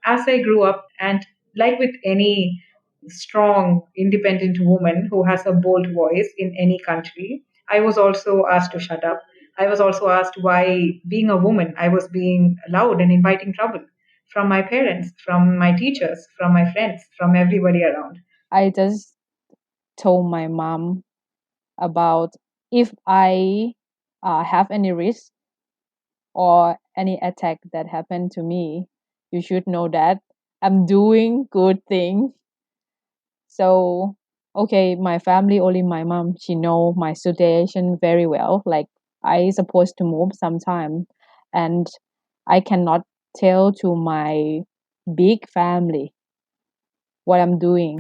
as I grew up, and like with any strong, independent woman who has a bold voice in any country, I was also asked to shut up. I was also asked why, being a woman, I was being loud and inviting trouble from my parents, from my teachers, from my friends, from everybody around. I just told my mom about if I have any risk or any attack that happened to me, you should know that I'm doing good thing. So okay, my family, only my mom, she know my situation very well. Like I supposed to move sometime, and I cannot tell to my big family what I'm doing.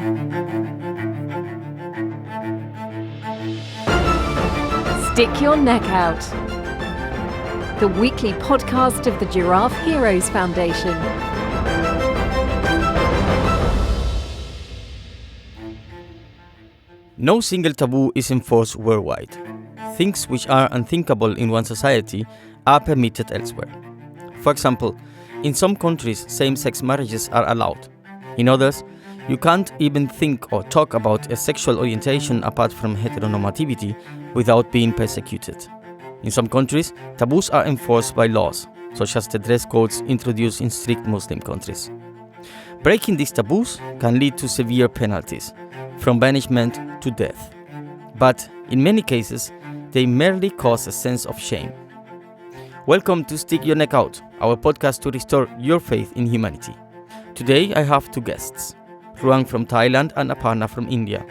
Stick Your Neck Out, the weekly podcast of the Giraffe Heroes Foundation. No single taboo is enforced worldwide. Things which are unthinkable in one society are permitted elsewhere. For example, in some countries, same-sex marriages are allowed. In others, you can't even think or talk about a sexual orientation apart from heteronormativity without being persecuted. In some countries, taboos are enforced by laws, such as the dress codes introduced in strict Muslim countries. Breaking these taboos can lead to severe penalties, from banishment to death. But in many cases, they merely cause a sense of shame. Welcome to Stick Your Neck Out, our podcast to restore your faith in humanity. Today I have two guests, Ruang from Thailand and Aparna from India,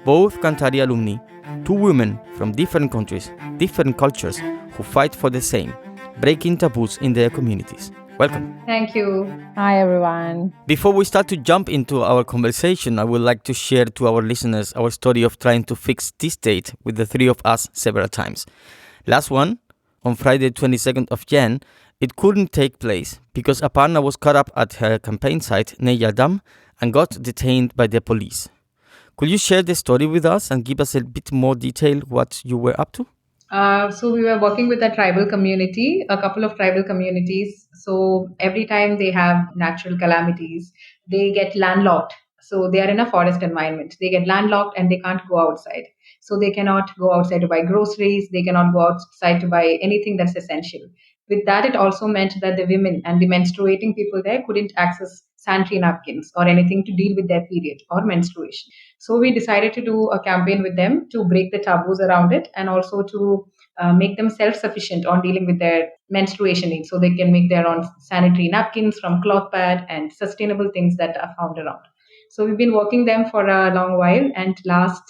both Kanthari alumni, two women from different countries, different cultures, who fight for the same, breaking taboos in their communities. Welcome. Thank you. Hi everyone. Before we start to jump into our conversation, I would like to share to our listeners our story of trying to fix this date with the three of us several times. Last one, on Friday 22nd of Jan, it couldn't take place because Aparna was caught up at her campaign site, Neya Dam, and got detained by the police. Could you share the story with us and give us a bit more detail what you were up to? So we were working with a tribal community, a couple of tribal communities. So every time they have natural calamities, they get landlocked. So they are in a forest environment. They get landlocked and they can't go outside. So they cannot go outside to buy groceries. They cannot go outside to buy anything that's essential. With that, it also meant that the women and the menstruating people there couldn't access sanitary napkins or anything to deal with their period or menstruation. So we decided to do a campaign with them to break the taboos around it and also to make them self-sufficient on dealing with their menstruation needs so they can make their own sanitary napkins from cloth pad and sustainable things that are found around. So we've been working them for a long while, and last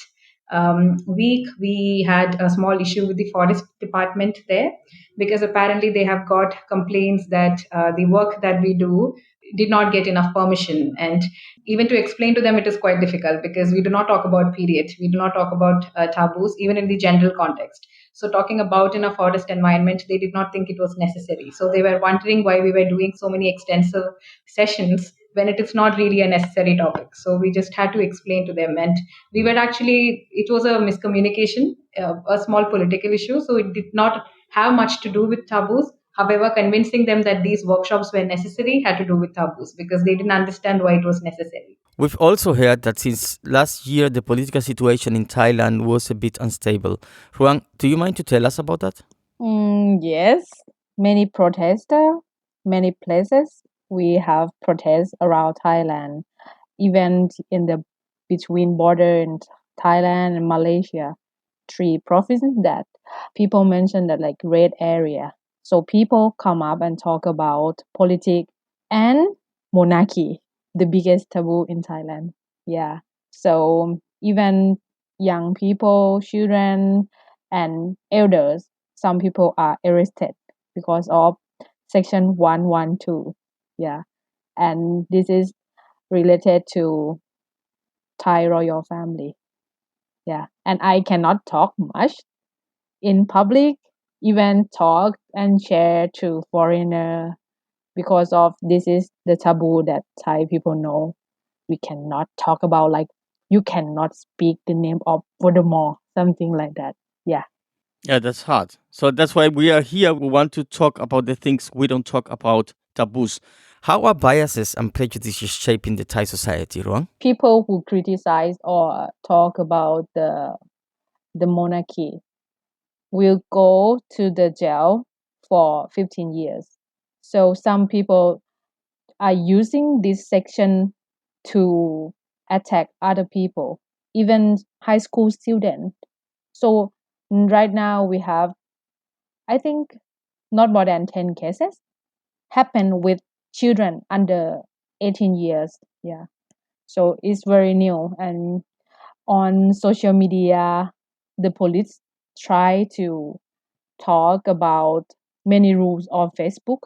week we had a small issue with the forest department there because apparently they have got complaints that the work that we do did not get enough permission, and even to explain to them it is quite difficult because we do not talk about period, we do not talk about taboos even in the general context. So talking about in a forest environment, they did not think it was necessary, so they were wondering why we were doing so many extensive sessions when it is not really a necessary topic. So we just had to explain to them, and we were actually, it was a miscommunication, a small political issue, so it did not have much to do with taboos. However, convincing them that these workshops were necessary had to do with taboos because they didn't understand why it was necessary. We've also heard that since last year the political situation in Thailand was a bit unstable. Ruang, do you mind to tell us about that? Yes, many protesters, many places. We have protests around Thailand, even in the between border in Thailand and Malaysia, three provinces that people mention that like red area. So people come up and talk about politics and monarchy, the biggest taboo in Thailand. Yeah. So even young people, children, and elders, some people are arrested because of Section 112. Yeah. And this is related to Thai royal family. Yeah. And I cannot talk much in public, even talk and share to foreigner because of this is the taboo that Thai people know. We cannot talk about like you cannot speak the name of Voldemort, something like that. Yeah. Yeah, that's hard. So that's why we are here. We want to talk about the things we don't talk about, taboos. How are biases and prejudices shaping the Thai society, Ruang? People who criticize or talk about the monarchy will go to the jail for 15 years. So some people are using this section to attack other people, even high school students. So right now we have, I think, not more than 10 cases happen with children under 18 years. Yeah. So it's very new. And on social media, the police try to talk about many rules on Facebook.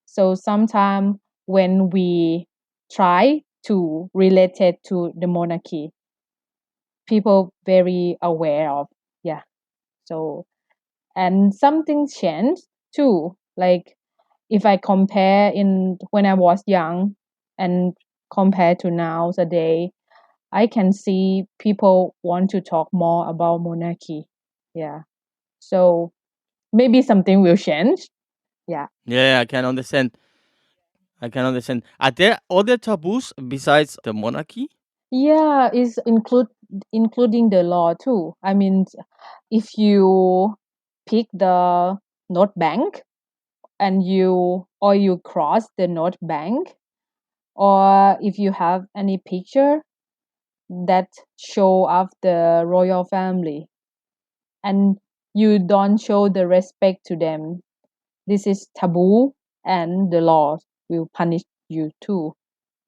So sometimes when we try to relate it to the monarchy, people very aware of. Yeah. So and something changed too. Like if I compare in when I was young and compare to now today, I can see people want to talk more about monarchy. Yeah. So maybe something will change. Yeah. Yeah, I can understand. I can understand. Are there other taboos besides the monarchy? Yeah, it's including the law too. I mean, if you pick the note bank and you cross the note bank, or if you have any picture that show of the royal family and you don't show the respect to them, this is taboo and the law will punish you too.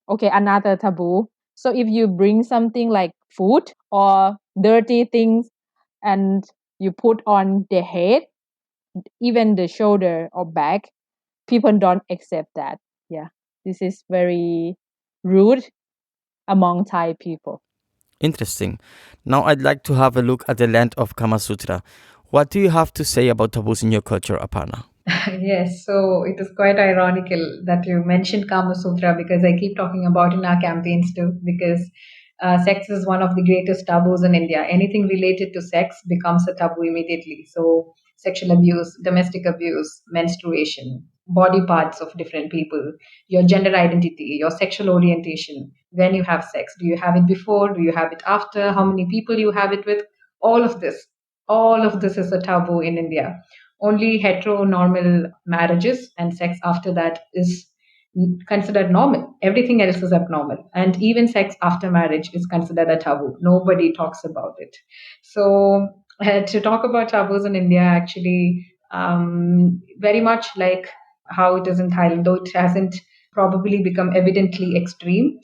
Okay, another taboo. So if you bring something like food or dirty things and you put on the head, even the shoulder or back, people don't accept that. Yeah, this is very rude among Thai people. Interesting. Now I'd like to have a look at the land of Kama Sutra. What do you have to say about taboos in your culture, Aparna? Yes, so it is quite ironical that you mentioned Kama Sutra because I keep talking about in our campaigns too. Because sex is one of the greatest taboos in India. Anything related to sex becomes a taboo immediately. So, sexual abuse, domestic abuse, menstruation, body parts of different people, your gender identity, your sexual orientation, when you have sex. Do you have it before? Do you have it after? How many people you have it with? All of this. All of this is a taboo in India. Only heteronormal marriages and sex after that is considered normal. Everything else is abnormal. And even sex after marriage is considered a taboo. Nobody talks about it. So, to talk about taboos in India, actually, very much like how it is in Thailand, though it hasn't probably become evidently extreme,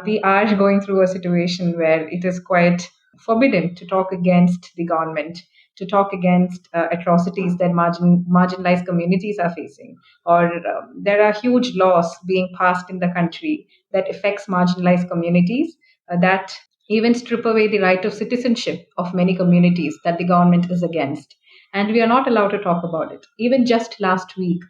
we are going through a situation where it is quite forbidden to talk against the government, to talk against atrocities that marginalized communities are facing, or there are huge laws being passed in the country that affects marginalized communities, that even strip away the right of citizenship of many communities that the government is against, and we are not allowed to talk about it. Even just last week,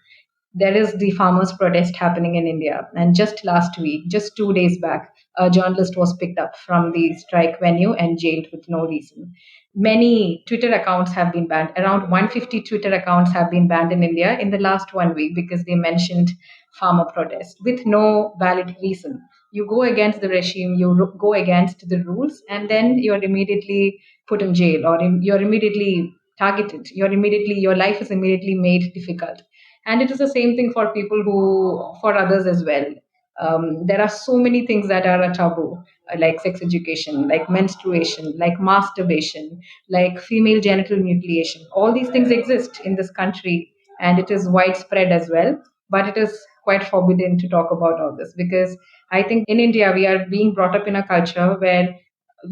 there is the farmers' protest happening in India. And just last week, just 2 days back, a journalist was picked up from the strike venue and jailed with no reason. Many Twitter accounts have been banned. Around 150 Twitter accounts have been banned in India in the last 1 week because they mentioned farmer protest with no valid reason. You go against the regime, go against the rules, and then you're immediately put in jail, or you're immediately targeted. Your life is immediately made difficult. And it is the same thing for people who for others as well. There are so many things that are a taboo, like sex education, like menstruation, like masturbation, like female genital mutilation. All these things exist in this country, and it is widespread as well, but it is quite forbidden to talk about all this because I think in India we are being brought up in a culture where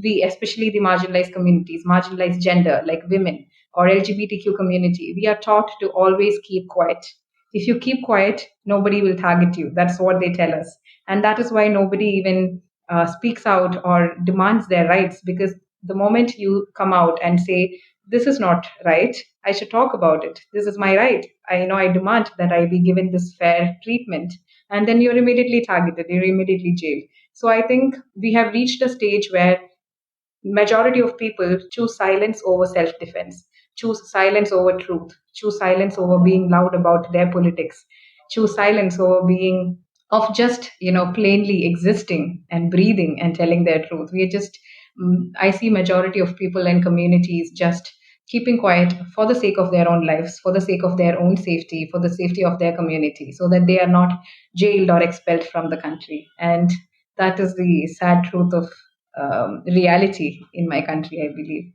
we, especially the marginalized communities, marginalized gender like women or LGBTQ community, we are taught to always keep quiet. If you keep quiet, nobody will target you. That's what they tell us. And that is why nobody even speaks out or demands their rights, because the moment you come out and say, this is not right, I should talk about it. This is my right. I demand that I be given this fair treatment. And then you're immediately targeted, you're immediately jailed. So I think we have reached a stage where majority of people choose silence over self-defense, choose silence over truth, choose silence over being loud about their politics, choose silence over being of just plainly existing and breathing and telling their truth. We are just I see majority of people and communities just keeping quiet for the sake of their own lives, for the sake of their own safety, for the safety of their community, so that they are not jailed or expelled from the country. And that is the sad truth of reality in my country, I believe.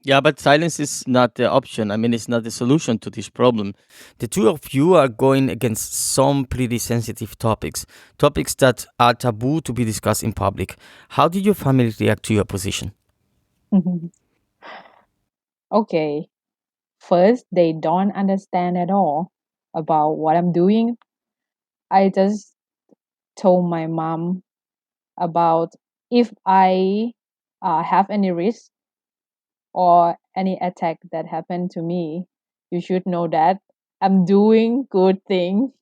Yeah, but silence is not the option. I mean, it's not the solution to this problem. The two of you are going against some pretty sensitive topics, topics that are taboo to be discussed in public. How did your family react to your position? Okay, first, they don't understand at all about what I'm doing. I just told my mom about if I have any risk or any attack that happened to me, you should know that I'm doing good thing.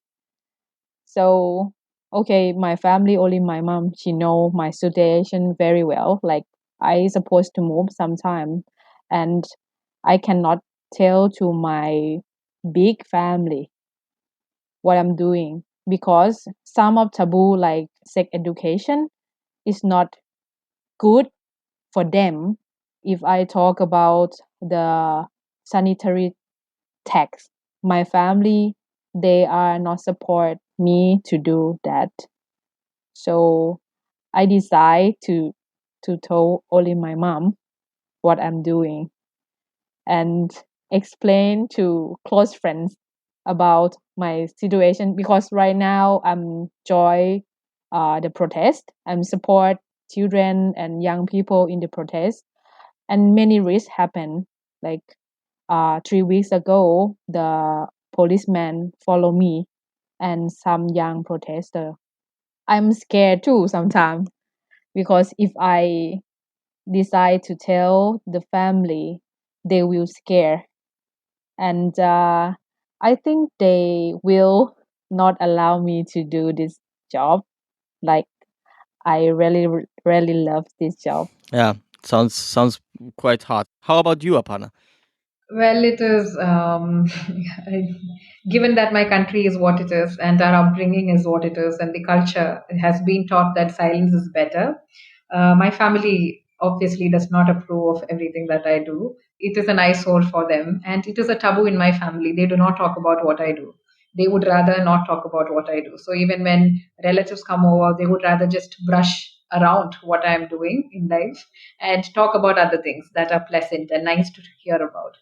So, okay, my family, only my mom, she know my situation very well. Like I supposed to move sometime, and I cannot tell to my big family what I'm doing because some of taboo like sex education is not good for them. If I talk about the sanitary tax, my family, they are not support me to do that. So I decide to tell only my mom what I'm doing and explain to close friends about my situation because right now I'm joy the protest and support children and young people in the protest and many risks happen like 3 weeks ago the policeman follow me and some young protester. I'm scared too sometimes because if I decide to tell the family, they will scare, and I think they will not allow me to do this job. Like I really love this job. Yeah, sounds quite hard. How about you, Aparna? Well, it is, given that my country is what it is and our upbringing is what it is, and the culture has been taught that silence is better. My family obviously does not approve of everything that I do. It is an eyesore for them, and it is a taboo in my family. They do not talk about what I do. They would rather not talk about what I do. So even when relatives come over, they would rather just brush around what I am doing in life and talk about other things that are pleasant and nice to hear about.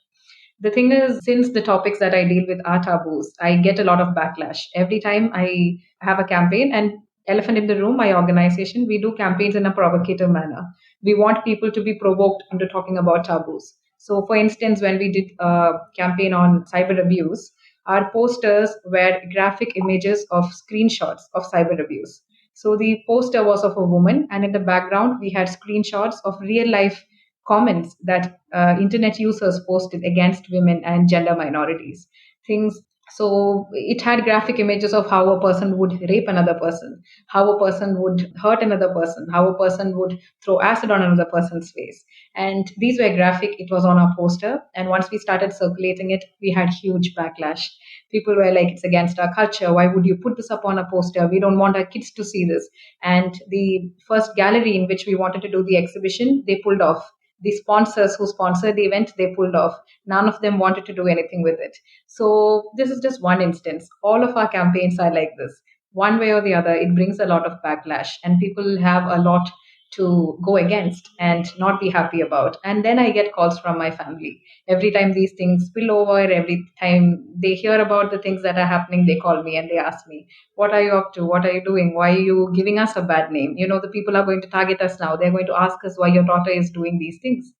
The thing is, since the topics that I deal with are taboos, I get a lot of backlash. Every time I have a campaign, and Elephant in the Room, my organization, we do campaigns in a provocative manner. We want people to be provoked into talking about taboos. So, for instance, when we did a campaign on cyber abuse, our posters were graphic images of screenshots of cyber abuse. So the poster was of a woman, and in the background, we had screenshots of real life comments that internet users posted against women and gender minorities. Things so it had graphic images of how a person would rape another person, how a person would hurt another person, how a person would throw acid on another person's face. And these were graphic. It was on our poster. And once we started circulating it, we had huge backlash. People were like, it's against our culture. Why would you put this up on a poster? We don't want our kids to see this. And the first gallery in which we wanted to do the exhibition, they pulled off. The sponsors who sponsored the event, they pulled off. None of them wanted to do anything with it. So this is just one instance. All of our campaigns are like this. One way or the other, it brings a lot of backlash, and people have a lot to go against and not be happy about. And then I get calls from my family. Every time these things spill over, every time they hear about the things that are happening, they call me and they ask me, what are you up to? What are you doing? Why are you giving us a bad name? The people are going to target us now. They're going to ask us why your daughter is doing these things.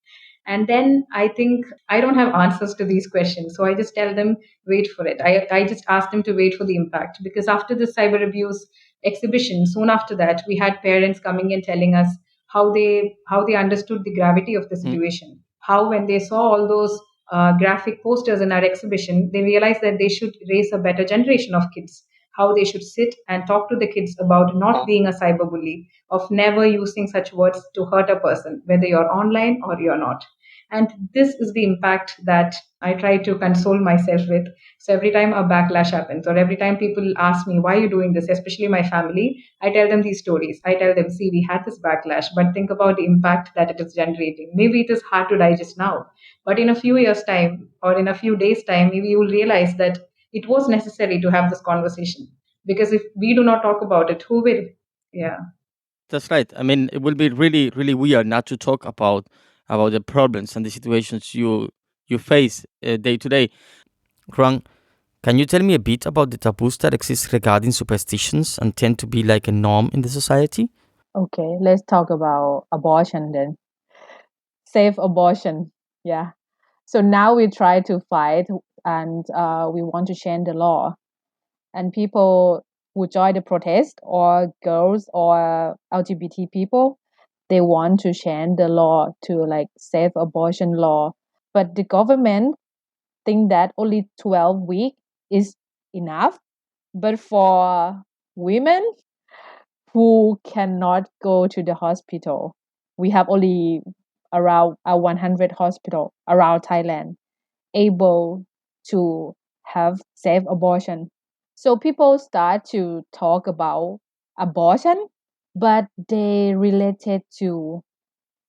And then I think I don't have answers to these questions. So I just tell them, wait for it. I just ask them to wait for the impact. Because after the cyber abuse exhibition, soon after that, we had parents coming and telling us how they understood the gravity of the situation. How when they saw all those graphic posters in our exhibition, they realized that they should raise a better generation of kids. How they should sit and talk to the kids about not being a cyberbully, of never using such words to hurt a person, whether you're online or you're not. And this is the impact that I try to console myself with. So every time a backlash happens, or every time people ask me, why are you doing this, especially my family, I tell them these stories. I tell them, see, we had this backlash, but think about the impact that it is generating. Maybe it is hard to digest now, but in a few years' time or in a few days' time, maybe you will realize that it was necessary to have this conversation. Because if we do not talk about it, who will? Yeah. That's right. I mean, it will be really, really weird not to talk about the problems and the situations you face day to day. Ruang, can you tell me a bit about the taboos that exist regarding superstitions and tend to be like a norm in the society? Okay, let's talk about abortion then. Safe abortion. Yeah. So now we try to fight and we want to change the law. And people who join the protest, or girls or LGBT people, they want to change the law to like safe abortion law. But the government think that only 12 weeks is enough. But for women who cannot go to the hospital, we have only around 100 hospital around Thailand able to have safe abortion. So people start to talk about abortion, but they relate it to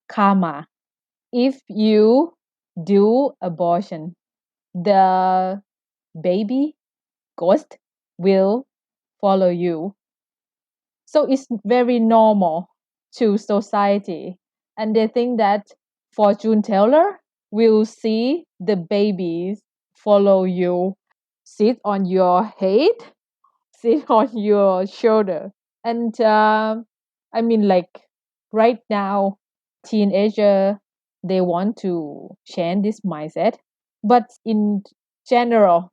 karma. If you do abortion, the baby ghost will follow you. So it's very normal to society. And they think that fortune teller will see the babies follow you, sit on your head, sit on your shoulder. And I mean, like right now, teenager, they want to change this mindset. But in general,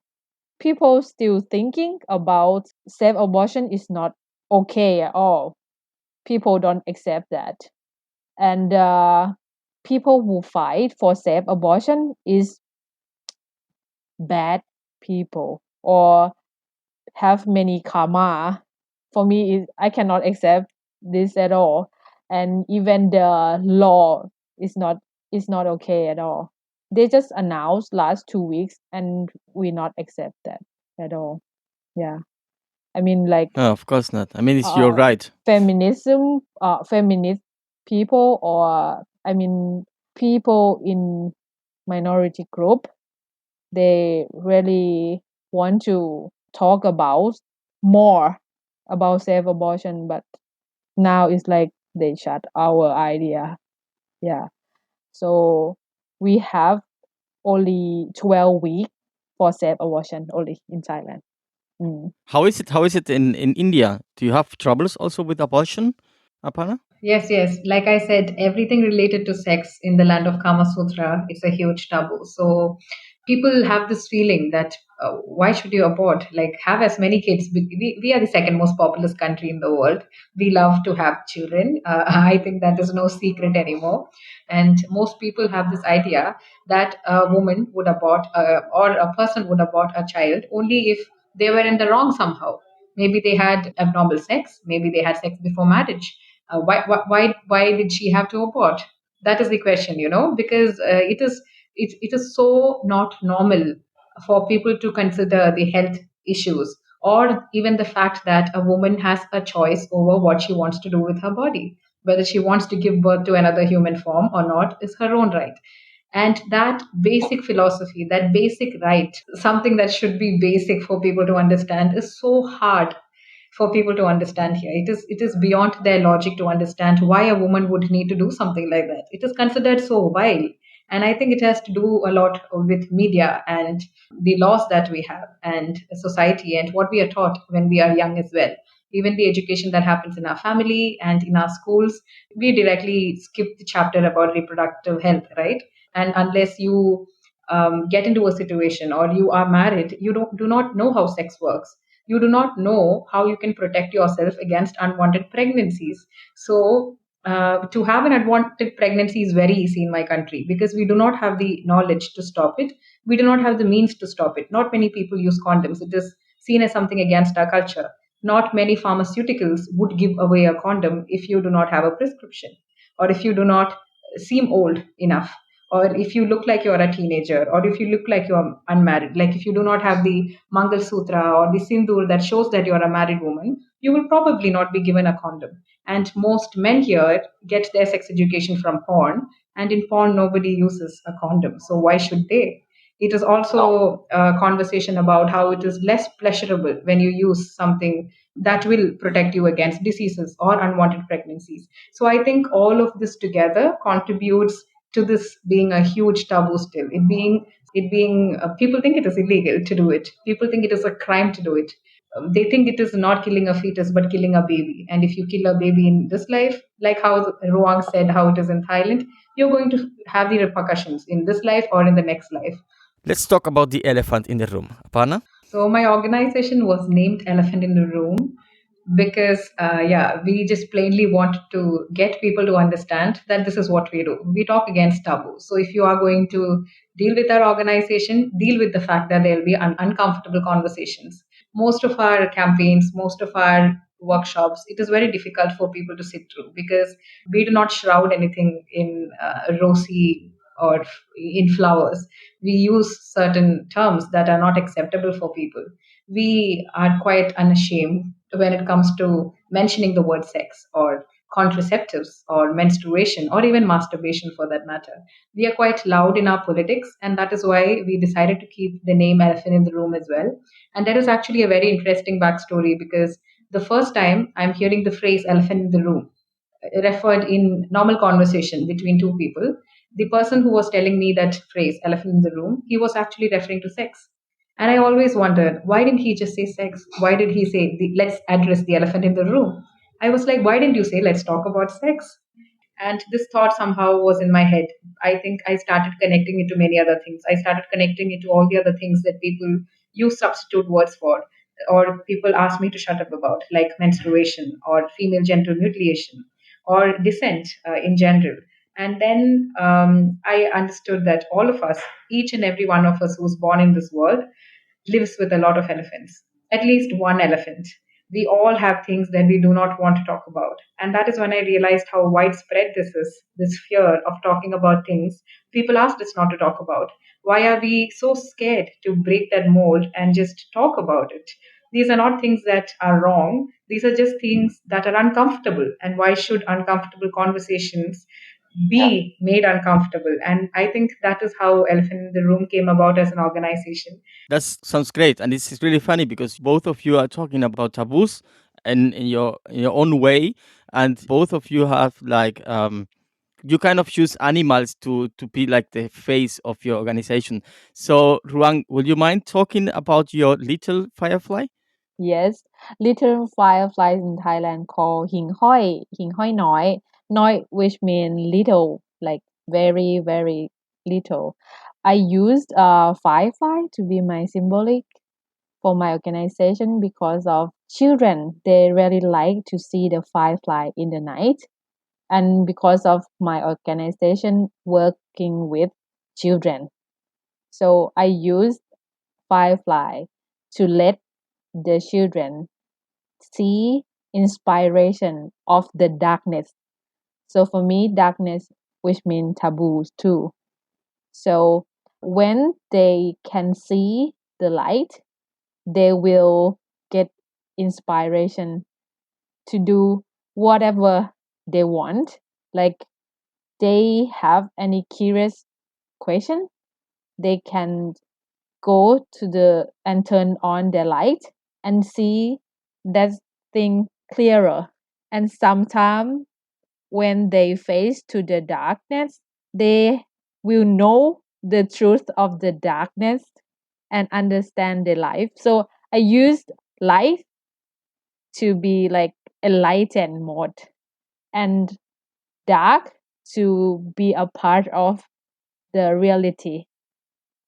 people still thinking about safe abortion is not okay at all. People don't accept that. And people who fight for safe abortion is bad people or have many karma. For me, I cannot accept this at all. And even the law is not okay at all. They just announced last 2 weeks and we not accept that at all. Yeah. I mean, like No, of course not. I mean, it's your right. feminism, feminist people, or I mean, people in minority group, they really want to talk about more about safe abortion, but now it's like they shut our idea. Yeah. So we have only 12 weeks for safe abortion only in Thailand. Mm. How is it? How is it in India? Do you have troubles also with abortion, Aparna? Yes, yes. Like I said, everything related to sex in the land of Kama Sutra is a huge taboo. So people have this feeling that why should you abort? Like, have as many kids. We are the second most populous country in the world. We love to have children. I think that is no secret anymore. And most people have this idea that a woman would abort or a person would abort a child only if they were in the wrong somehow. Maybe they had abnormal sex. Maybe they had sex before marriage. Why did she have to abort? That is the question, because it is so not normal for people to consider the health issues, or even the fact that a woman has a choice over what she wants to do with her body. Whether she wants to give birth to another human form or not is her own right. And that basic philosophy, that basic right, something that should be basic for people to understand, is so hard for people to understand here. It is beyond their logic to understand why a woman would need to do something like that. It is considered so vile. And I think it has to do a lot with media and the laws that we have and society and what we are taught when we are young as well. Even the education that happens in our family and in our schools, we directly skip the chapter about reproductive health, right? And unless you get into a situation or you are married, you do not know how sex works. You do not know how you can protect yourself against unwanted pregnancies. So to have an unwanted pregnancy is very easy in my country because we do not have the knowledge to stop it. We do not have the means to stop it. Not many people use condoms. It is seen as something against our culture. Not many pharmaceuticals would give away a condom if you do not have a prescription or if you do not seem old enough, or if you look like you're a teenager, or if you look like you're unmarried, like if you do not have the Mangal Sutra or the Sindoor that shows that you're a married woman, you will probably not be given a condom. And most men here get their sex education from porn, and in porn, nobody uses a condom. So why should they? It is also a conversation about how it is less pleasurable when you use something that will protect you against diseases or unwanted pregnancies. So I think all of this together contributes to this being a huge taboo still. It being people think it is illegal to do it. People think it is a crime to do it. They think it is not killing a fetus but killing a baby. And if you kill a baby in this life, like how Ruang said, how it is in Thailand, you're going to have the repercussions in this life or in the next life. Let's talk about the elephant in the room. Aparna? So my organization was named Elephant in the Room because, yeah, we just plainly want to get people to understand that this is what we do. We talk against taboo. So if you are going to deal with our organization, deal with the fact that there will be uncomfortable conversations. Most of our campaigns, most of our workshops, it is very difficult for people to sit through because we do not shroud anything in rosy or in flowers. We use certain terms that are not acceptable for people. We are quite unashamed when it comes to mentioning the word sex or contraceptives or menstruation or even masturbation for that matter. We are quite loud in our politics, and that is why we decided to keep the name Elephant in the Room as well. And there is actually a very interesting backstory because the first time I'm hearing the phrase elephant in the room referred in normal conversation between two people, the person who was telling me that phrase, elephant in the room, he was actually referring to sex. And I always wondered, why didn't he just say sex? Why did he say, let's address the elephant in the room? I was like, why didn't you say, let's talk about sex? And this thought somehow was in my head. I think I started connecting it to many other things. I started connecting it to all the other things that people use substitute words for, or people ask me to shut up about, like menstruation or female genital mutilation or dissent in general. And then I understood that all of us, each and every one of us who's born in this world, lives with a lot of elephants, at least one elephant. We all have things that we do not want to talk about. And that is when I realized how widespread this is, this fear of talking about things people asked us not to talk about. Why are we so scared to break that mold and just talk about it? These are not things that are wrong. These are just things that are uncomfortable. And why should uncomfortable conversations be made uncomfortable? And I think that is how Elephant in the Room came about as an organization. That sounds great. And this is really funny because both of you are talking about taboos and in your own way. And both of you have like you kind of choose animals to be like the face of your organization. So Ruang, will you mind talking about your little firefly? Yes, little fireflies in Thailand called hình hoi noi, which mean little, like very, very little. I used firefly to be my symbolic for my organization because of children. They really like to see the firefly in the night, and because of my organization working with children. So I used firefly to let the children see inspiration of the darkness. So for me, darkness, which means taboos too. So when they can see the light, they will get inspiration to do whatever they want. Like they have any curious question, they can go to the and turn on their light and see that thing clearer. And sometimes when they face to the darkness, they will know the truth of the darkness and understand the life. So I used life to be like a lightened mode and dark to be a part of the reality.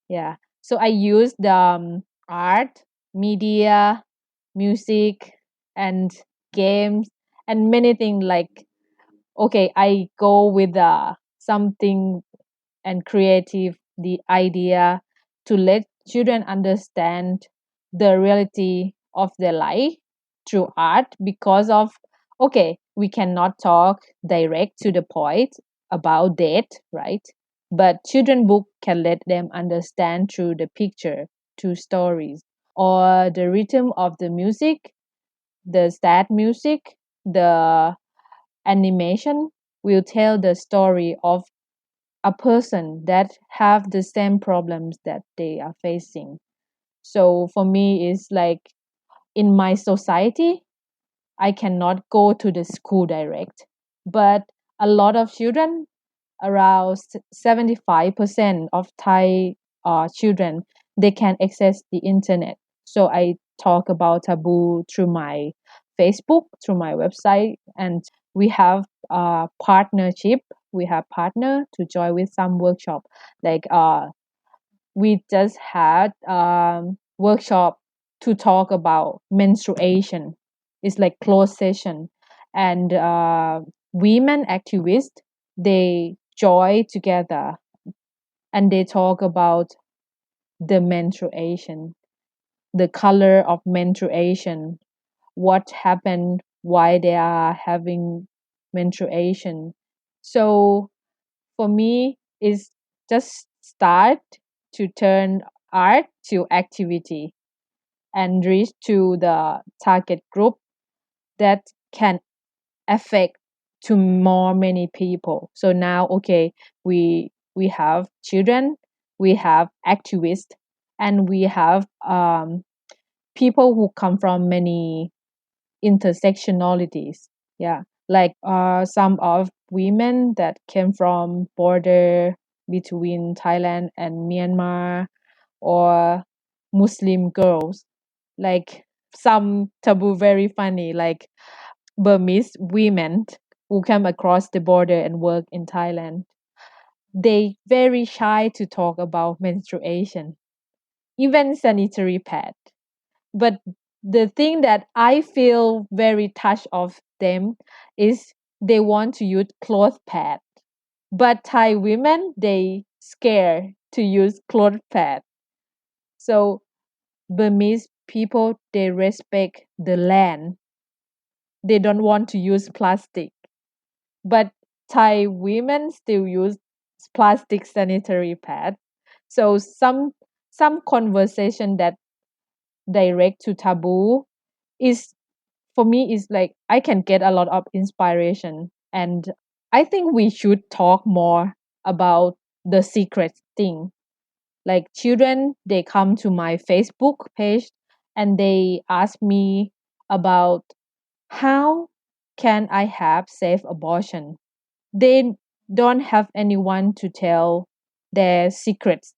Yeah. So I use the art, media, music, and games, and many things like, okay, I go with something and creative, the idea to let children understand the reality of their life through art because of, okay, we cannot talk direct to the point about death, right? But children book can let them understand through the picture, through stories, or the rhythm of the music, the sad music, the animation will tell the story of a person that have the same problems that they are facing. So for me, it's like in my society, I cannot go to the school direct, but a lot of children, around 75% of Thai children, they can access the internet. So I talk about taboo through my Facebook, through my website, and we have a partnership. We have partner to join with some workshop. Like we just had workshop to talk about menstruation. It's like closed session, and women activists they join together and they talk about the menstruation, the color of menstruation, what happened, why they are having menstruation. So for me, it's just start to turn art to activity and reach to the target group that can affect to more many people. So now, okay, we have children, we have activists, and we have people who come from many intersectionalities. Yeah, like some of women that came from border between Thailand and Myanmar, or Muslim girls, like some taboo very funny, like Burmese women who come across the border and work in Thailand. They very shy to talk about menstruation, even sanitary pad. But the thing that I feel very touched of them is they want to use cloth pad. But Thai women they scare to use cloth pad. So Burmese people they respect the land. They don't want to use plastic. But Thai women still use plastic sanitary pad. So some conversation that direct to taboo is for me is like I can get a lot of inspiration, and I think we should talk more about the secret thing. Like children they come to my Facebook page and they ask me about how can I have safe abortion. They don't have anyone to tell their secrets,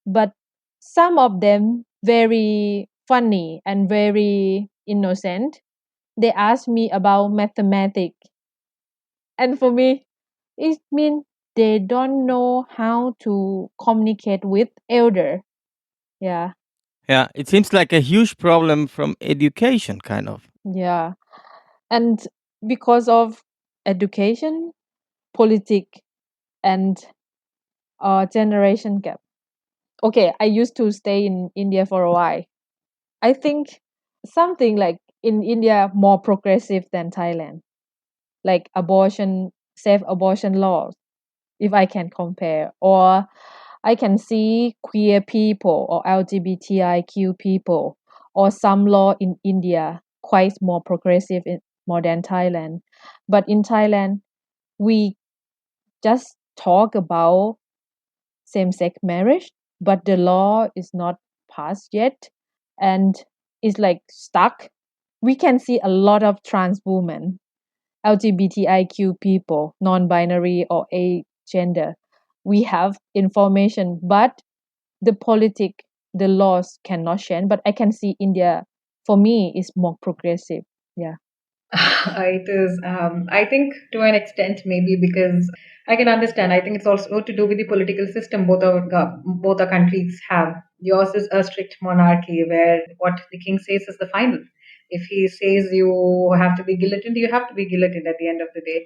but some of them very funny and very innocent. They ask me about mathematics, and for me it means they don't know how to communicate with elder. Yeah. Yeah, it seems like a huge problem from education, kind of. Yeah, and because of education, politic, and generation gap. Okay, I used to stay in India for a while. I think something like in India more progressive than Thailand, like abortion, safe abortion laws, if I can compare. Or I can see queer people or LGBTIQ people or some law in India quite more progressive more than Thailand. But in Thailand, we just talk about same sex marriage, but the law is not passed yet and it's like stuck. We can see a lot of trans women, LGBTIQ people, non binary or a gender. We have information, but the politic, the laws cannot change. But I can see India, for me, is more progressive. Yeah. It is, I think, to an extent, maybe because I can understand. I think it's also to do with the political system both our countries have. Yours is a strict monarchy where what the king says is the final. If he says you have to be guillotined, you have to be guillotined at the end of the day.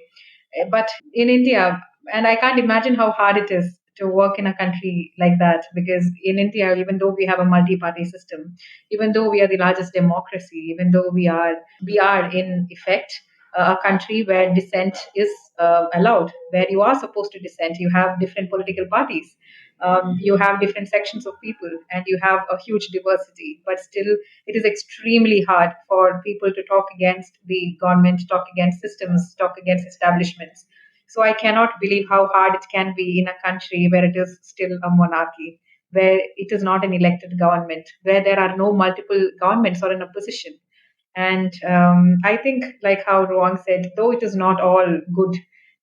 But in India, and I can't imagine how hard it is to work in a country like that, because in India, even though we have a multi-party system, even though we are the largest democracy, even though we are in effect, a country where dissent is allowed, where you are supposed to dissent. You have different political parties, you have different sections of people, and you have a huge diversity. But still, it is extremely hard for people to talk against the government, talk against systems, talk against establishments. So I cannot believe how hard it can be in a country where it is still a monarchy, where it is not an elected government, where there are no multiple governments or an opposition. And I think, like how Ruang said, though it is not all good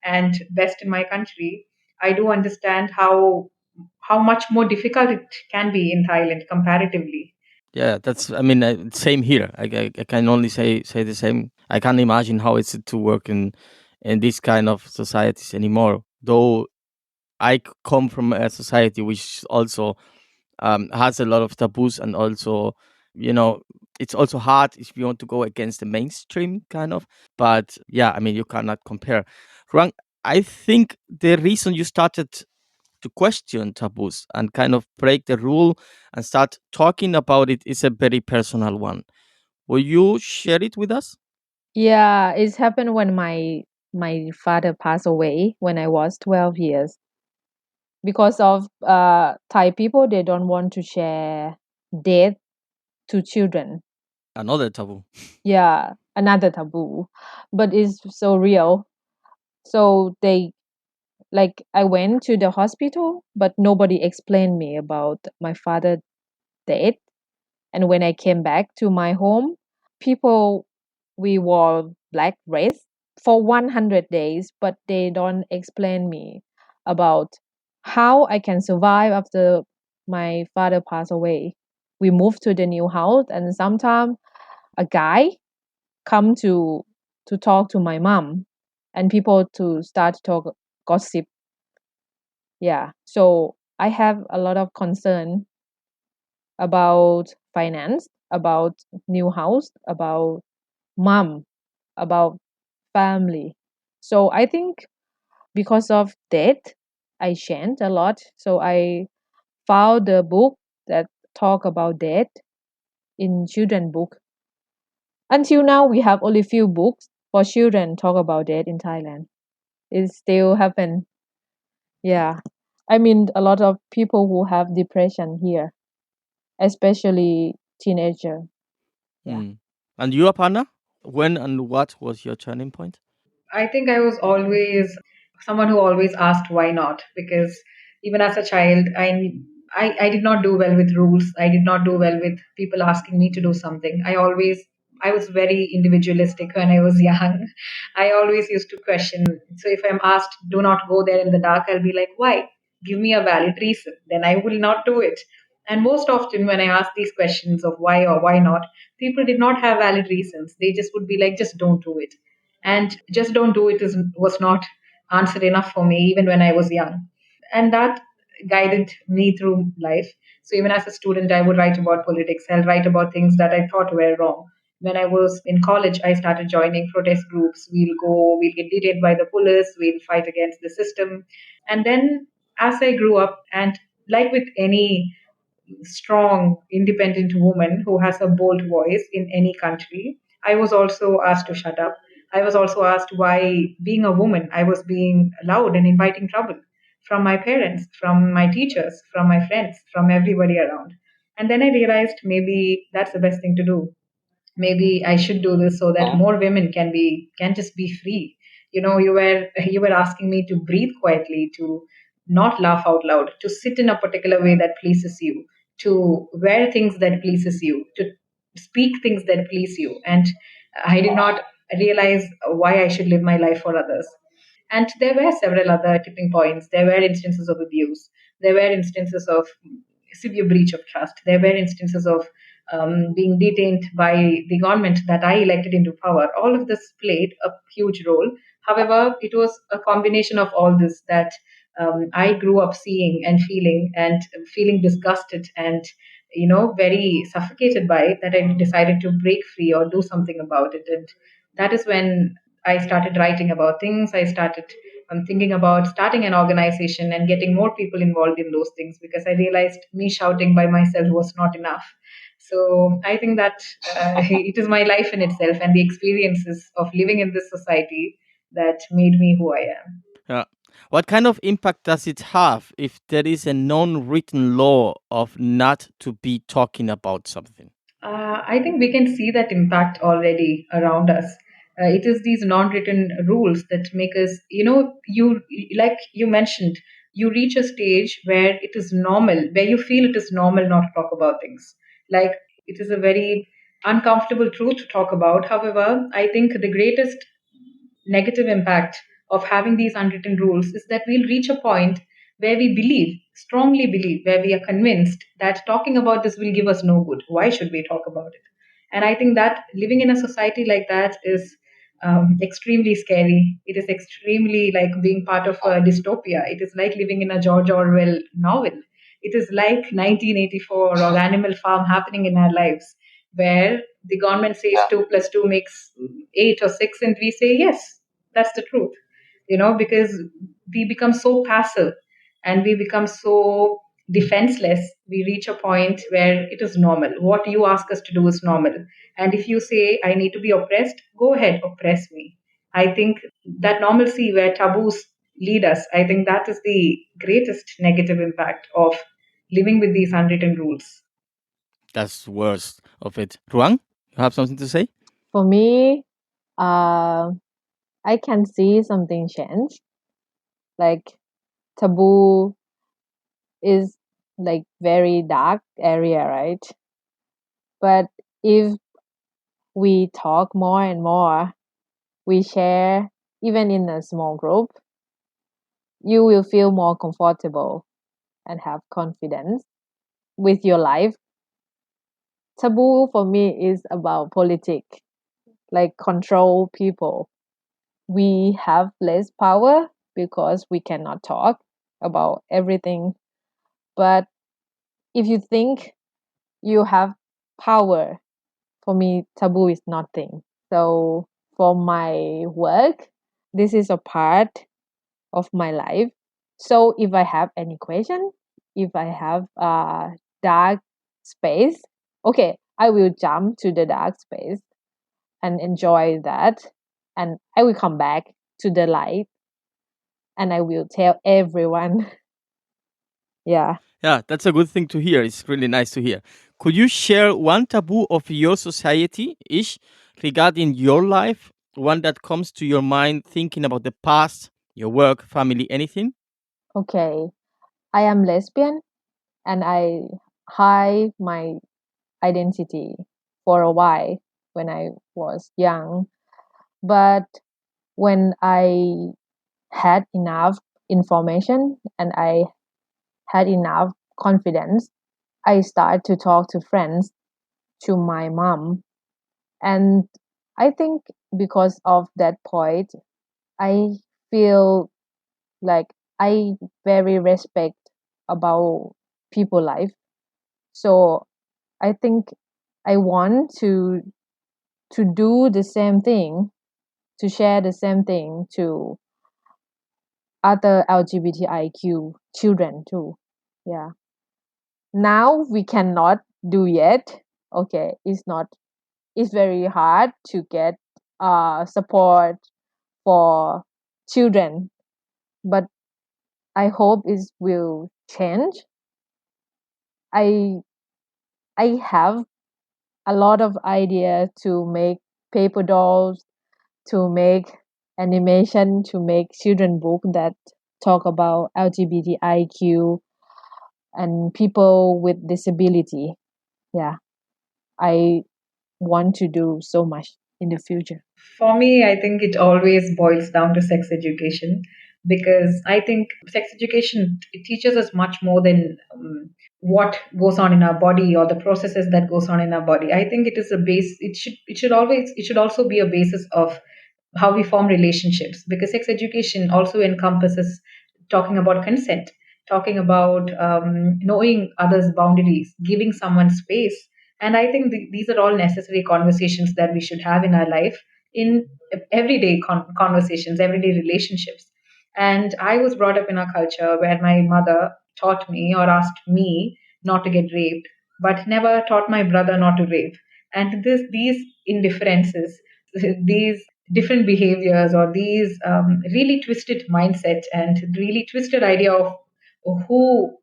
and best in my country, I do understand how much more difficult it can be in Thailand comparatively. Yeah, that's. I mean, same here. I can only say the same. I can't imagine how it's to work in this kind of societies anymore. Though come from a society which also has a lot of taboos, and also, you know, it's also hard if you want to go against the mainstream kind of. But yeah, I mean, you cannot compare. Ruang, I think the reason you started to question taboos and kind of break the rule and start talking about it is a very personal one. Will you share it with us? Yeah, it's happened when my father passed away when I was 12 years. Because of Thai people, they don't want to share death to children. Another taboo. Yeah, another taboo, but it's so real. So they, like, I went to the hospital, but nobody explained me about my father death. And when I came back to my home, people, we wore black dress for 100 days, but they don't explain me about how I can survive after my father passed away. We moved to the new house, and sometimes a guy come to talk to my mom, and people to start to talk gossip. Yeah, so I have a lot of concern about finance, about new house, about mom, about family. So I think because of that, I changed a lot. So I found a book that talk about that in children book. Until now, we have only few books for children talk about that in Thailand. It still happen. Yeah, I mean a lot of people who have depression here, especially teenager. Yeah. Hmm. And you, Aparna? When and what was your turning point? I think I was always someone who always asked why not, because even as a child, I did not do well with rules. I did not do well with people asking me to do something. I was very individualistic when I was young. I always used to question. So if I'm asked, do not go there in the dark, I'll be like, why? Give me a valid reason. Then I will not do it. And most often, when I ask these questions of why or why not, people did not have valid reasons. They just would be like, just don't do it. And just don't do it was not answer enough for me even when I was young. And that guided me through life. So even as a student, I would write about politics. I'll write about things that I thought were wrong. When I was in college, I started joining protest groups. We'll get detained by the police, we'll fight against the system. And then as I grew up, and like with any strong, independent woman who has a bold voice in any country, I was also asked to shut up. I was also asked why, being a woman, I was being loud and inviting trouble from my parents, from my teachers, from my friends, from everybody around. And then I realized maybe that's the best thing to do. Maybe I should do this so that more women can just be free. You were asking me to breathe quietly, to not laugh out loud, to sit in a particular way that pleases you, to wear things that pleases you, to speak things that please you. And I did not realize why I should live my life for others. And there were several other tipping points. There were instances of abuse. There were instances of severe breach of trust. There were instances of being detained by the government that I elected into power. All of this played a huge role. However, it was a combination of all this that I grew up seeing and feeling disgusted and very suffocated by it, that I decided to break free or do something about it. And that is when I started writing about things. I started thinking about starting an organization and getting more people involved in those things, because I realized me shouting by myself was not enough. So I think that it is my life in itself and the experiences of living in this society that made me who I am. Yeah. What kind of impact does it have if there is a non-written law of not to be talking about something? I think we can see that impact already around us. It is these non-written rules that make us, you like you mentioned, you reach a stage where it is normal, where you feel it is normal not to talk about things. Like it is a very uncomfortable truth to talk about. However, I think the greatest negative impact of having these unwritten rules is that we'll reach a point where we believe, strongly believe, where we are convinced that talking about this will give us no good. Why should we talk about it? And I think that living in a society like that is extremely scary. It is extremely like being part of a dystopia. It is like living in a George Orwell novel. It is like 1984 or Animal Farm happening in our lives, where the government says 2 plus 2 makes 8 or 6, and we say, yes, that's the truth. Because we become so passive and we become so defenseless, we reach a point where it is normal. What you ask us to do is normal. And if you say, I need to be oppressed, go ahead, oppress me. I think that normalcy where taboos lead us, I think that is the greatest negative impact of living with these unwritten rules. That's worst of it. Ruang, you have something to say? For me, uh, I can see something change. Like taboo is like very dark area, right? But if we talk more and more, we share even in a small group, you will feel more comfortable and have confidence with your life. Taboo for me is about politics, like control people. We have less power because we cannot talk about everything. But if you think you have power, for me, taboo is nothing. So for my work, this is a part of my life. So if I have any question, if I have a dark space, okay, I will jump to the dark space and enjoy that. And I will come back to the light and I will tell everyone. Yeah. Yeah, that's a good thing to hear. It's really nice to hear. Could you share one taboo of your society, Ish, regarding your life? One that comes to your mind thinking about the past, your work, family, anything? Okay. I am lesbian and I hide my identity for a while when I was young. But when I had enough information and I had enough confidence, I started to talk to friends, to my mom. And I think because of that point, I feel like I very respect about people life. So I think I want to do the same thing, to share the same thing to other LGBTIQ children too. Yeah. Now we cannot do yet. Okay, it's very hard to get support for children, but I hope it will change. I I have a lot of ideas to make paper dolls, to make animation, to make children book that talk about LGBTIQ and people with disability. Yeah, I want to do so much in the future. For me, I think it always boils down to sex education, because I think sex education, it teaches us much more than what goes on in our body or the processes that goes on in our body. I think it is a base. It should also be a basis of how we form relationships, because sex education also encompasses talking about consent, talking about knowing others' boundaries, giving someone space. And I think these are all necessary conversations that we should have in our life, in everyday conversations, everyday relationships. And I was brought up in a culture where my mother taught me or asked me not to get raped, but never taught my brother not to rape. And these indifferences, these different behaviors, or these really twisted mindset and really twisted idea of who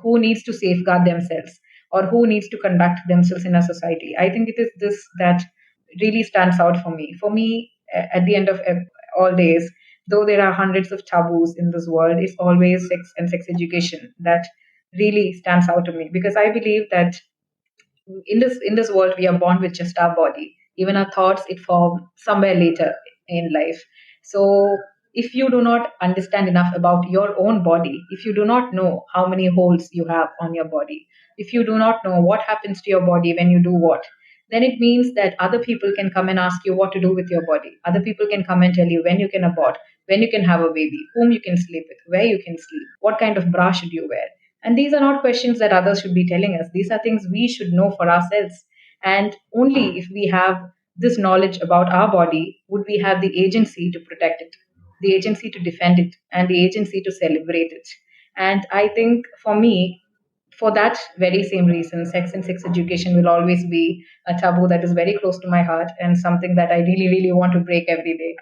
who needs to safeguard themselves or who needs to conduct themselves in a society. I think it is this that really stands out for me. For me, at the end of all days, though there are hundreds of taboos in this world, it's always sex and sex education that really stands out to me, because I believe that in this world we are born with just our body. Even our thoughts, it form somewhere later in life. So if you do not understand enough about your own body, if you do not know how many holes you have on your body, if you do not know what happens to your body when you do what, then it means that other people can come and ask you what to do with your body. Other people can come and tell you when you can abort, when you can have a baby, whom you can sleep with, where you can sleep, what kind of bra should you wear. And these are not questions that others should be telling us. These are things we should know for ourselves. And only if we have this knowledge about our body would we have the agency to protect it, the agency to defend it, and the agency to celebrate it. And I think for me, for that very same reason, sex and sex education will always be a taboo that is very close to my heart and something that I really, really want to break every day.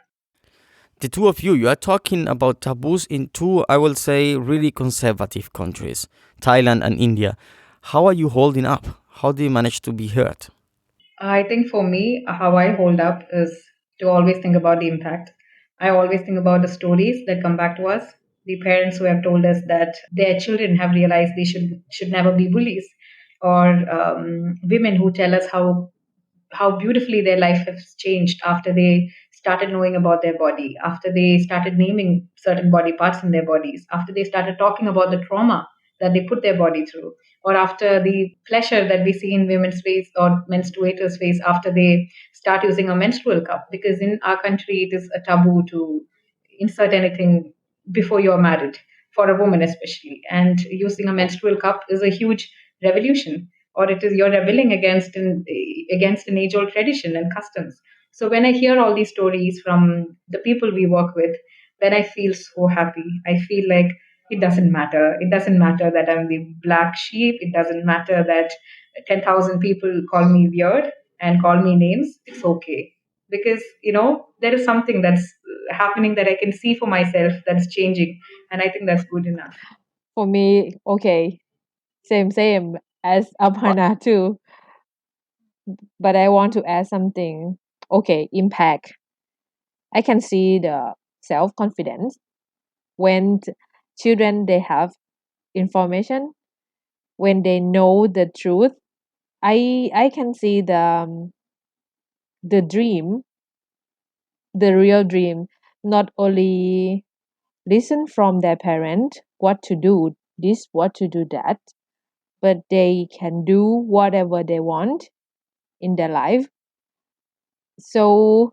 The two of you are talking about taboos in two, I will say, really conservative countries, Thailand and India. How are you holding up? How do you manage to be heard? I think for me, how I hold up is to always think about the impact. I always think about the stories that come back to us, the parents who have told us that their children have realized they should never be bullies, or women who tell us how beautifully their life has changed after they started knowing about their body, after they started naming certain body parts in their bodies, after they started talking about the trauma that they put their body through, or after the pleasure that we see in women's face or menstruators' face after they start using a menstrual cup. Because in our country, it is a taboo to insert anything before you're married, for a woman especially. And using a menstrual cup is a huge revolution, or it is you're rebelling against an age-old tradition and customs. So when I hear all these stories from the people we work with, then I feel so happy. I feel like it doesn't matter. It doesn't matter that I'm the black sheep. It doesn't matter that 10,000 people call me weird and call me names. It's okay. Because, there is something that's happening that I can see for myself that's changing. And I think that's good enough. For me, okay, same as Aparna too. But I want to add something. Okay, impact. I can see the self confidence when children they have information, when they know the truth. I can see the dream, the real dream, not only listen from their parent what to do this, what to do that, but they can do whatever they want in their life. So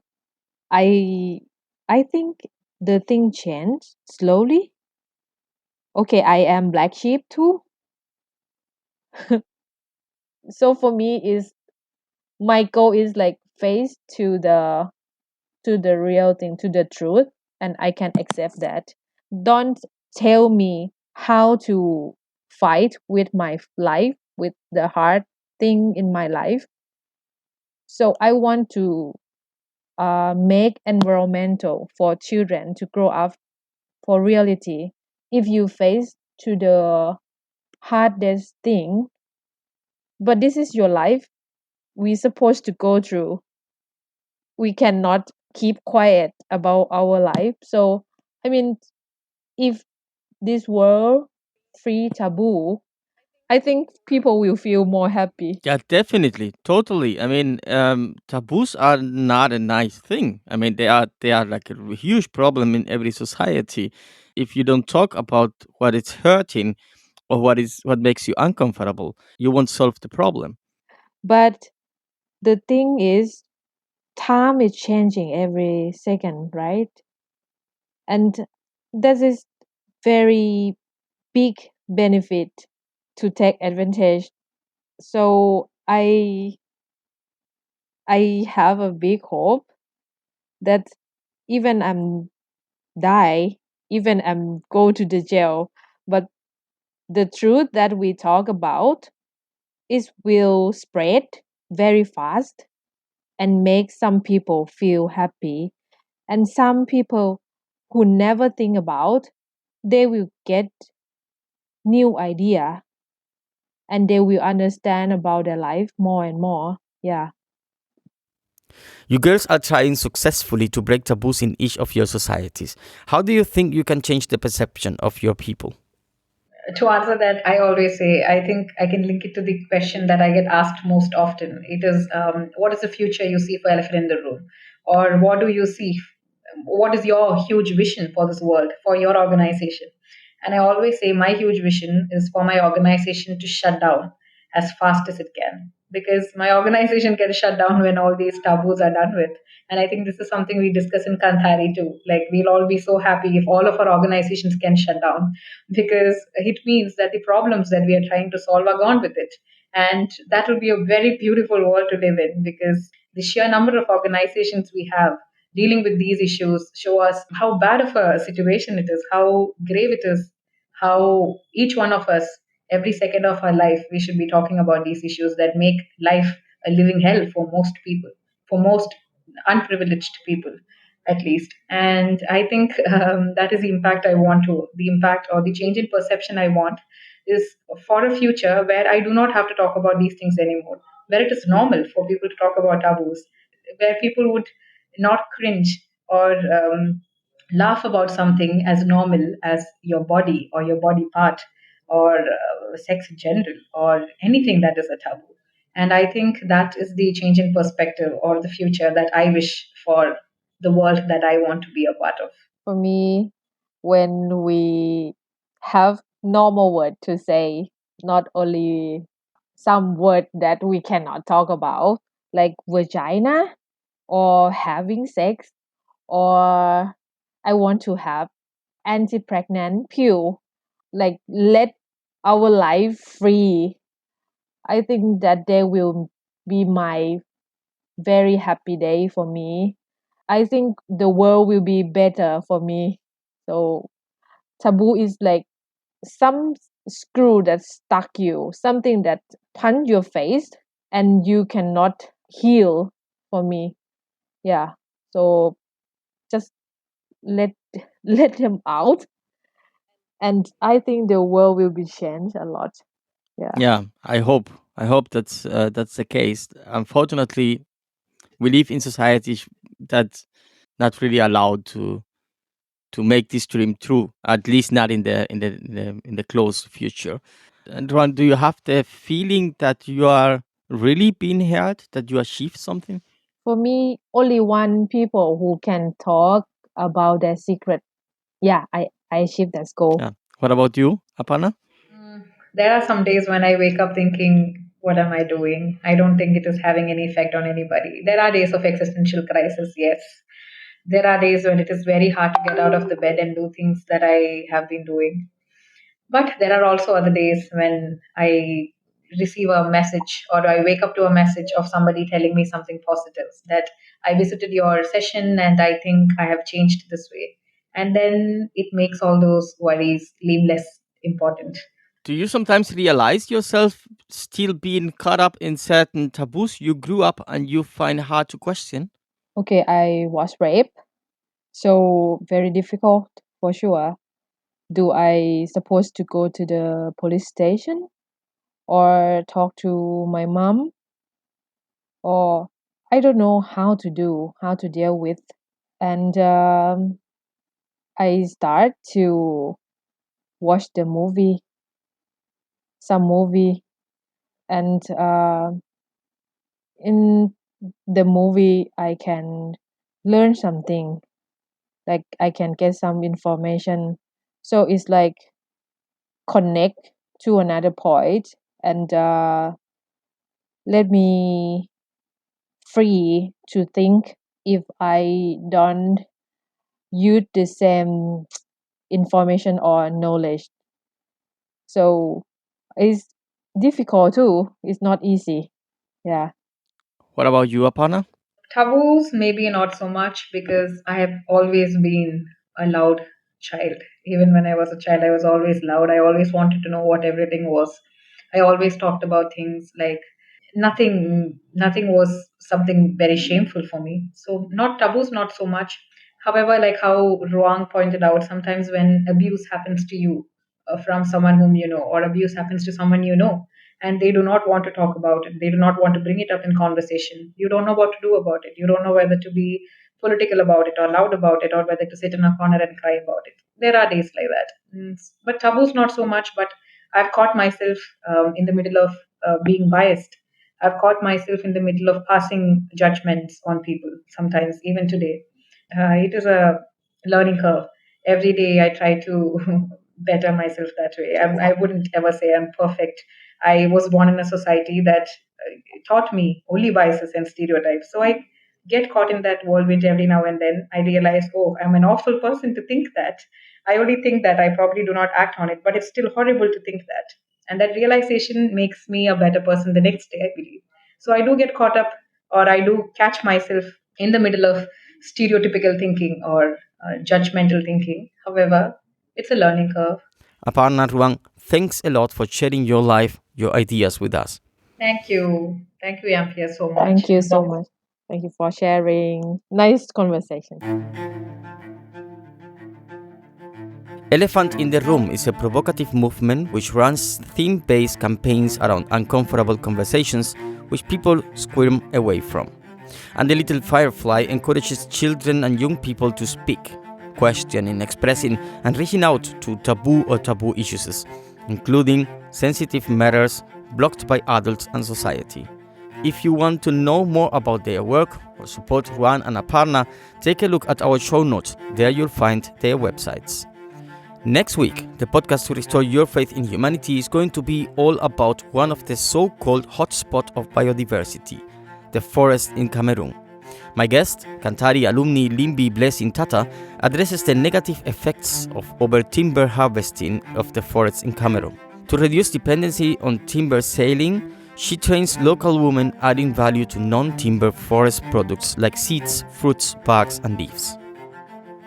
I I think the thing changed slowly. Okay, I am black sheep too. So for me is my goal is like face to the real thing, to the truth, and I can accept that. Don't tell me how to fight with my life, with the hard thing in my life. So I want to make environmental for children to grow up for reality. If you face to the hardest thing, but this is your life, we supposed to go through. We cannot keep quiet about our life. So I mean, if this world free taboo, I think people will feel more happy. Yeah, definitely, totally. I mean, taboos are not a nice thing. I mean, they are like a huge problem in every society. If you don't talk about what is hurting or what makes you uncomfortable, you won't solve the problem. But the thing is, time is changing every second, right? And that is very big benefit to take advantage. So I have a big hope that even I'm die, even I'm go to the jail, but the truth that we talk about it will spread very fast and make some people feel happy, and some people who never think about, they will get new idea, and they will understand about their life more and more. Yeah. You girls are trying successfully to break taboos in each of your societies. How do you think you can change the perception of your people? To answer that, I always say, I think I can link it to the question that I get asked most often. It is, what is the future you see for Elephant in the Room? Or what do you see? What is your huge vision for this world, for your organization? And I always say, my huge vision is for my organization to shut down as fast as it can. Because my organization can shut down when all these taboos are done with. And I think this is something we discuss in Kanthari too. Like, we'll all be so happy if all of our organizations can shut down, because it means that the problems that we are trying to solve are gone with it. And that will be a very beautiful world to live in, because the sheer number of organizations we have dealing with these issues show us how bad of a situation it is, how grave it is, how each one of us, every second of our life, we should be talking about these issues that make life a living hell for most people, for most unprivileged people at least. And I think that is the impact I want to, the impact or the change in perception I want is for a future where I do not have to talk about these things anymore, where it is normal for people to talk about taboos, where people would not cringe or laugh about something as normal as your body or your body part or sex in general or anything that is a taboo. And I think that is the change in perspective or the future that I wish for, the world that I want to be a part of. For me, when we have normal word to say, not only some word that we cannot talk about, like vagina or having sex, or I want to have anti-pregnant pill, like let our life free. I think that day will be my very happy day for me. I think the world will be better for me. So taboo is like some screw that stuck you, something that punch your face and you cannot heal for me. Yeah. So just let let them out, and I think the world will be changed a lot. Yeah. Yeah, I hope. I hope that's the case. Unfortunately, we live in societies that not really allowed to make this dream true. At least not in the close future. And Ron, do you have the feeling that you are really being heard? That you achieved something? For me, only one people who can talk about their secret. Yeah, I achieved that goal. Yeah. What about you, Aparna? Mm, There are some days when I wake up thinking, what am I doing? I don't think it is having any effect on anybody. There are days of existential crisis, yes. There are days when it is very hard to get out of the bed and do things that I have been doing. But there are also other days when I receive a message or I wake up to a message of somebody telling me something positive, that I visited your session and I think I have changed this way. And then it makes all those worries seem less important. Do you sometimes realize yourself still being caught up in certain taboos you grew up and you find hard to question? Okay, I was raped, so very difficult for sure. Do I supposed to go to the police station or talk to my mom, or I don't know how to deal with. And I start to watch the movie, some movie, and in the movie I can learn something, like I can get some information. So it's like connect to another point, and let me free to think if I don't use the same information or knowledge. So it's difficult too. It's not easy. Yeah. What about you, Aparna? Taboos, maybe not so much, because I have always been a loud child. Even when I was a child, I was always loud. I always wanted to know what everything was. I always talked about things like nothing was something very shameful for me. So not taboos, not so much. However, like how Ruang pointed out, sometimes when abuse happens to you from someone whom you know, or abuse happens to someone you know, and they do not want to talk about it, they do not want to bring it up in conversation, you don't know what to do about it, you don't know whether to be political about it or loud about it, or whether to sit in a corner and cry about it. There are days like that. But taboos not so much. But I've caught myself in the middle of being biased. I've caught myself in the middle of passing judgments on people sometimes, even today. It is a learning curve. Every day I try to better myself that way. I wouldn't ever say I'm perfect. I was born in a society that taught me only biases and stereotypes. So I get caught in that whirlwind every now and then. I realize, oh, I'm an awful person to think that. I only think that. I probably do not act on it, but it's still horrible to think that. And that realization makes me a better person the next day, I believe. So I do get caught up, or I do catch myself in the middle of stereotypical thinking or judgmental thinking. However, it's a learning curve. Aparna, Ruang, thanks a lot for sharing your life, your ideas with us. Thank you. Thank you, Ampia, so much. Thank you so much. Thank you for sharing. Nice conversation. Elephant in the Room is a provocative movement which runs theme-based campaigns around uncomfortable conversations which people squirm away from. And the Little Firefly encourages children and young people to speak, questioning, expressing, and reaching out to taboo issues, including sensitive matters blocked by adults and society. If you want to know more about their work or support Ruang and Aparna, take a look at our show notes. There you'll find their websites. Next week, the podcast to restore your faith in humanity is going to be all about one of the so-called hotspot of biodiversity, the forest in Cameroon. My guest, kanthari alumni Limbi Blessing Tata, addresses the negative effects of over-timber harvesting of the forests in Cameroon. To reduce dependency on timber selling, she trains local women, adding value to non-timber forest products like seeds, fruits, barks, and leaves.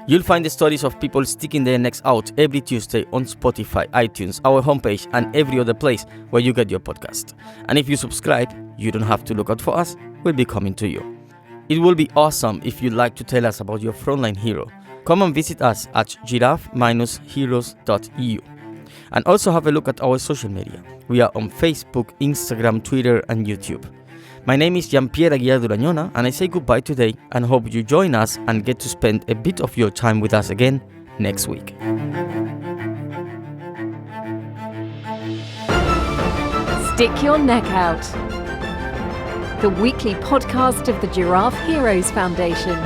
You'll find the stories of people sticking their necks out every Tuesday on Spotify, iTunes, our homepage, and every other place where you get your podcast. And if you subscribe, you don't have to look out for us. We'll be coming to you. It will be awesome if you'd like to tell us about your frontline hero. Come and visit us at giraffe-heroes.eu. And also have a look at our social media. We are on Facebook, Instagram, Twitter, and YouTube. My name is Jean-Pierre Aguiar Durañona, and I say goodbye today and hope you join us and get to spend a bit of your time with us again next week. Stick Your Neck Out, the weekly podcast of the Giraffe Heroes Foundation.